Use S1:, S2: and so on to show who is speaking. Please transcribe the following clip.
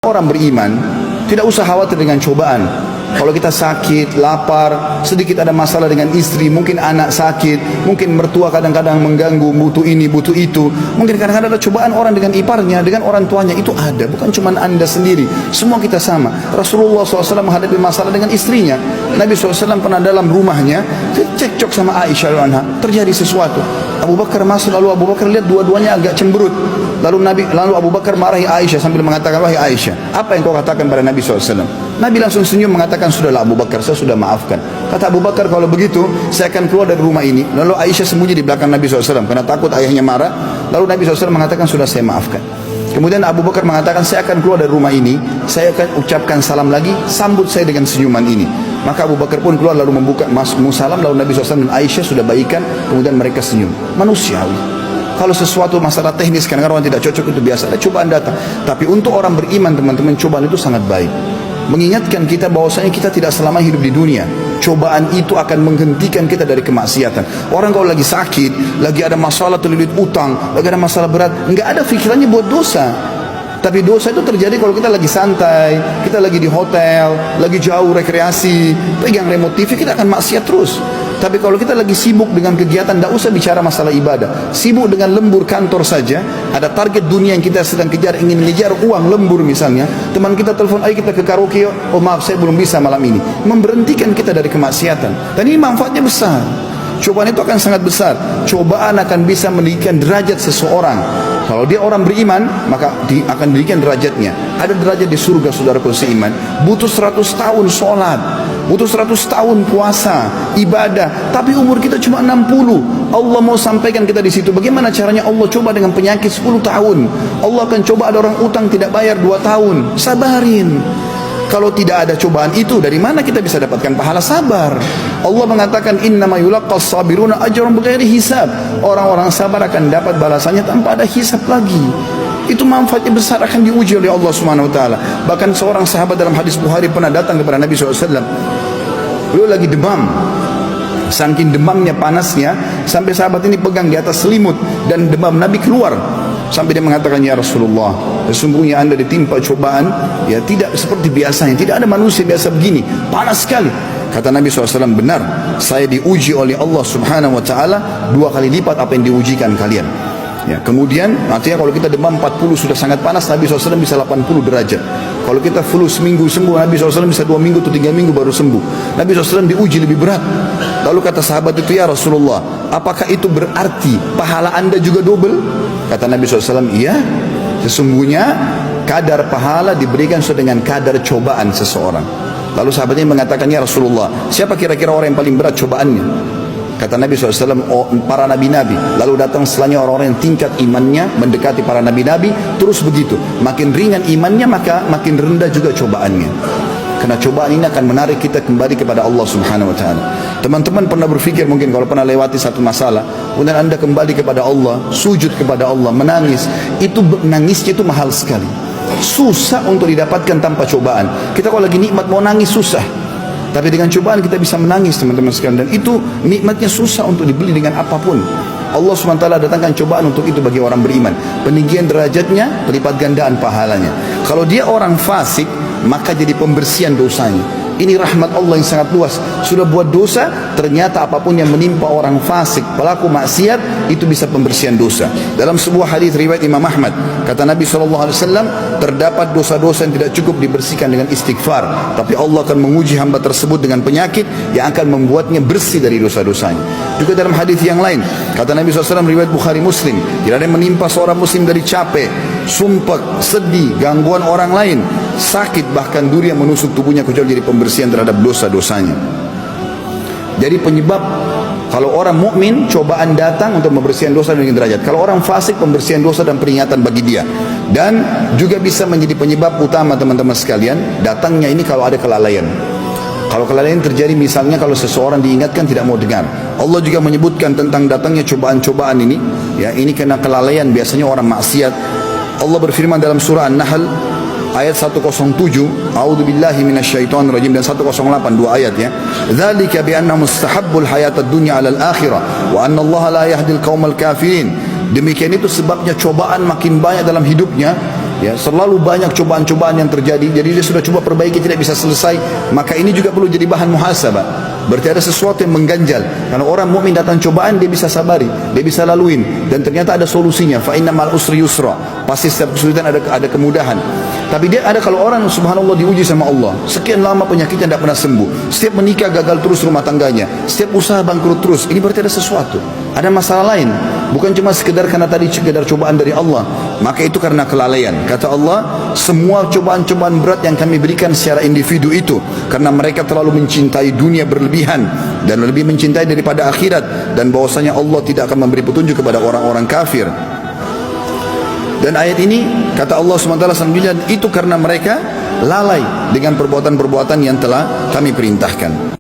S1: Orang beriman tidak usah khawatir dengan cobaan. Kalau kita sakit, lapar, sedikit ada masalah dengan istri, mungkin anak sakit, mungkin mertua kadang-kadang mengganggu, butuh ini, butuh itu. Mungkin kadang-kadang ada cobaan orang dengan iparnya, dengan orang tuanya, itu ada. Bukan cuma Anda sendiri, semua kita sama. Rasulullah SAW menghadapi masalah dengan istrinya. Nabi SAW pernah dalam rumahnya, cekcok sama Aisyah anha, terjadi sesuatu. Abu Bakar masuk, lalu Abu Bakar lihat dua-duanya agak cemberut. Lalu Abu Bakar marahi Aisyah sambil mengatakan, wahai Aisyah, apa yang kau katakan pada Nabi SAW? Nabi langsung senyum mengatakan, sudahlah Abu Bakar, saya sudah maafkan. Kata Abu Bakar, kalau begitu saya akan keluar dari rumah ini. Lalu Aisyah sembunyi di belakang Nabi SAW karena takut ayahnya marah. Lalu Nabi SAW mengatakan, sudah saya maafkan. Kemudian Abu Bakar mengatakan, saya akan keluar dari rumah ini, saya akan ucapkan salam lagi, sambut saya dengan senyuman ini. Maka Abu Bakar pun keluar lalu membuka salam. Lalu Nabi SAW dan Aisyah sudah baikan, kemudian mereka senyum. Manusiawi. Kalau sesuatu masalah teknis kadang-kadang orang tidak cocok, itu biasa, ada cobaan datang. Tapi untuk orang beriman, teman-teman, cobaan itu sangat baik. Mengingatkan kita bahwasanya kita tidak selama hidup di dunia. Cobaan itu akan menghentikan kita dari kemaksiatan. Orang kalau lagi sakit, lagi ada masalah terlilit utang, lagi ada masalah berat, enggak ada pikirannya buat dosa. Tapi dosa itu terjadi kalau kita lagi santai, kita lagi di hotel, lagi jauh rekreasi, pegang remote TV, kita akan maksiat terus. Tapi kalau kita lagi sibuk dengan kegiatan, tidak usah bicara masalah ibadah, sibuk dengan lembur kantor saja, ada target dunia yang kita sedang kejar, ingin mengejar uang lembur misalnya, teman kita telepon, ayo kita ke karaoke, oh maaf saya belum bisa malam ini, memberhentikan kita dari kemaksiatan. Dan ini manfaatnya besar. Cobaan itu akan sangat besar. Cobaan akan bisa meninggikan derajat seseorang. Kalau dia orang beriman, maka akan meninggikan derajatnya. Ada derajat di surga, saudaraku seiman. Butuh 100 tahun sholat, butuh 100 tahun puasa, ibadah, tapi umur kita cuma 60. Allah mau sampaikan kita di situ. Bagaimana caranya? Allah coba dengan penyakit 10 tahun. Allah akan coba ada orang utang tidak bayar 2 tahun. Sabarin. Kalau tidak ada cobaan itu, dari mana kita bisa dapatkan pahala sabar? Allah mengatakan, innama yulaqqas sabiruna ajran bighairi hisab. Orang-orang sabar akan dapat balasannya tanpa ada hisab lagi. Itu manfaatnya besar, akan diuji oleh Allah Subhanahu wa taala. Bahkan seorang sahabat dalam hadis Bukhari pernah datang kepada Nabi SAW. Beliau lagi demam. Saking demamnya, panasnya, sampai sahabat ini pegang di atas selimut dan demam Nabi keluar. Sampai dia mengatakan, ya Rasulullah, sesungguhnya anda ditimpa cobaan, ya tidak seperti biasanya, tidak ada manusia biasa begini, panas sekali. Kata Nabi SAW, benar, saya diuji oleh Allah Subhanahu wa taala 2 kali lipat apa yang diujikan kalian. Ya, kemudian artinya kalau kita demam 40 sudah sangat panas, Nabi SAW bisa 80 derajat. Kalau kita flu seminggu sembuh, Nabi SAW bisa 2 minggu atau 3 minggu baru sembuh. Nabi SAW diuji lebih berat. Lalu kata sahabat itu, ya Rasulullah, apakah itu berarti pahala anda juga double? Kata Nabi SAW, iya, sesungguhnya kadar pahala diberikan sesuai dengan kadar cobaan seseorang. Lalu sahabatnya mengatakan, ya Rasulullah, siapa kira-kira orang yang paling berat cobaannya? Kata Nabi SAW, oh, para nabi-nabi. Lalu datang setelahnya orang-orang yang tingkat imannya mendekati para nabi-nabi. Terus begitu, makin ringan imannya maka makin rendah juga cobaannya. Karena cobaan ini akan menarik kita kembali kepada Allah Subhanahu wa taala. Teman-teman pernah berpikir mungkin kalau pernah lewati satu masalah, kemudian anda kembali kepada Allah, sujud kepada Allah, menangis, itu nangisnya itu mahal sekali. Susah untuk didapatkan tanpa cobaan. Kita kalau lagi nikmat mau nangis susah. Tapi dengan cobaan kita bisa menangis, teman-teman sekalian. Dan itu nikmatnya susah untuk dibeli dengan apapun. Allah SWT datangkan cobaan untuk itu bagi orang beriman. Peninggian derajatnya, pelipat gandaan pahalanya. Kalau dia orang fasik, maka jadi pembersihan dosanya. Ini rahmat Allah yang sangat luas. Sudah buat dosa, ternyata apapun yang menimpa orang fasik, pelaku maksiat, itu bisa pembersihan dosa. Dalam sebuah hadis riwayat Imam Ahmad, kata Nabi SAW, terdapat dosa-dosa yang tidak cukup dibersihkan dengan istighfar, tapi Allah akan menguji hamba tersebut dengan penyakit yang akan membuatnya bersih dari dosa-dosanya. Juga dalam hadis yang lain, kata Nabi SAW, riwayat Bukhari Muslim, tidak ada yang menimpa seorang muslim dari capek, sumpah, sedih, gangguan orang lain, sakit, bahkan duri yang menusuk tubuhnya kecuali jadi pembersihan terhadap dosa-dosanya. Jadi penyebab kalau orang mukmin cobaan datang untuk membersihkan dosa dan derajat. Kalau orang fasik pembersihan dosa dan peringatan bagi dia. Dan juga bisa menjadi penyebab utama teman-teman sekalian datangnya ini kalau ada kelalaian. Kalau kelalaian terjadi misalnya kalau seseorang diingatkan tidak mau dengar. Allah juga menyebutkan tentang datangnya cobaan-cobaan ini. Ya, ini karena kelalaian biasanya orang maksiat. Allah berfirman dalam surah An-Nahl ayat 107, a'udzubillahi minasyaitonir rajim, dan 108, 2 ayat ya. Dzalika bi anna mustahabbul hayatad dunya 'alal akhirah wa anna Allah la yahdil qaumal kafirin. Demikian itu sebabnya cobaan makin banyak dalam hidupnya, Ya, selalu banyak cobaan-cobaan yang terjadi. Jadi dia sudah coba perbaiki, tidak bisa selesai. Maka ini juga perlu jadi bahan muhasabah. Berarti ada sesuatu yang mengganjal. Karena orang mukmin datang cobaan, dia bisa sabari, dia bisa laluin, dan ternyata ada solusinya. Fa inna ma'al usri yusra. Pasti setiap kesulitan ada kemudahan. Tapi dia ada, kalau orang subhanallah diuji sama Allah, sekian lama penyakitnya tidak pernah sembuh, setiap menikah gagal terus rumah tangganya, setiap usaha bangkrut terus, ini berarti ada sesuatu, ada masalah lain, bukan cuma sekedar karena tadi sekedar cobaan dari Allah. Maka itu karena kelalaian. Kata Allah, semua cobaan-cobaan berat yang kami berikan secara individu itu karena mereka terlalu mencintai dunia berlebihan dan lebih mencintai daripada akhirat, dan bahwasanya Allah tidak akan memberi petunjuk kepada orang-orang kafir. Dan ayat ini kata Allah SWT itu karena mereka lalai dengan perbuatan-perbuatan yang telah kami perintahkan.